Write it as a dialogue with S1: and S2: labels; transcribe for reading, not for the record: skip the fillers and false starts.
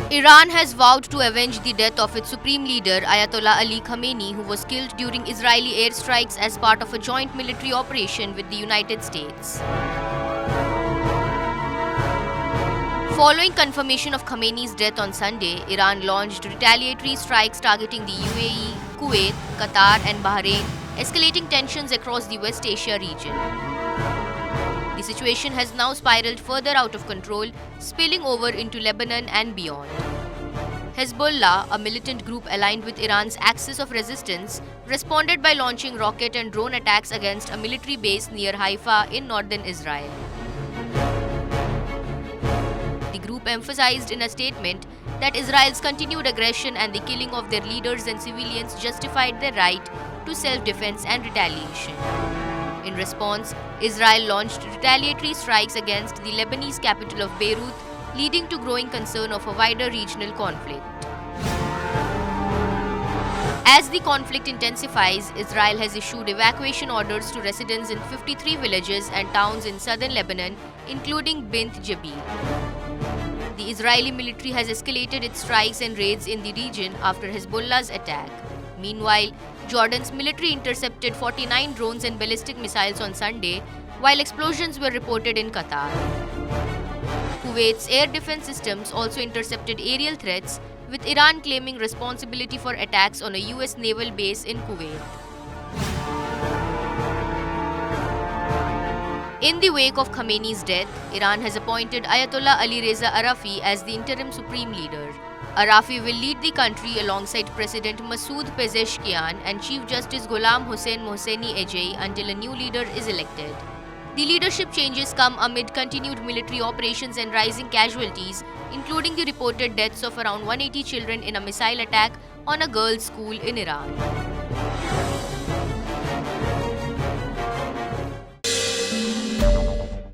S1: Iran has vowed to avenge the death of its supreme leader Ayatollah Ali Khamenei, who was killed during Israeli airstrikes as part of a joint military operation with the United States. Following confirmation of Khamenei's death on Sunday, Iran launched retaliatory strikes targeting the UAE, Kuwait, Qatar, and Bahrain, escalating tensions across the West Asia region. The situation has now spiraled further out of control, spilling over into Lebanon and beyond. Hezbollah, a militant group aligned with Iran's Axis of Resistance, responded by launching rocket and drone attacks against a military base near Haifa in northern Israel. The group emphasized in a statement that Israel's continued aggression and the killing of their leaders and civilians justified their right to self-defense and retaliation. In response, Israel launched retaliatory strikes against the Lebanese capital of Beirut, leading to growing concern of a wider regional conflict. As the conflict intensifies, Israel has issued evacuation orders to residents in 53 villages and towns in southern Lebanon, including Bint Jabir. The Israeli military has escalated its strikes and raids in the region after Hezbollah's attack. Meanwhile, Jordan's military intercepted 49 drones and ballistic missiles on Sunday, while explosions were reported in Qatar. Kuwait's air defense systems also intercepted aerial threats, with Iran claiming responsibility for attacks on a US naval base in Kuwait. In the wake of Khamenei's death, Iran has appointed Ayatollah Ali Reza Arafi as the interim supreme leader. Arafi will lead the country alongside President Masoud Pezeshkian and Chief Justice Ghulam Hossein Mohseni Ejei until a new leader is elected. The leadership changes come amid continued military operations and rising casualties, including the reported deaths of around 180 children in a missile attack on a girls' school in Iran.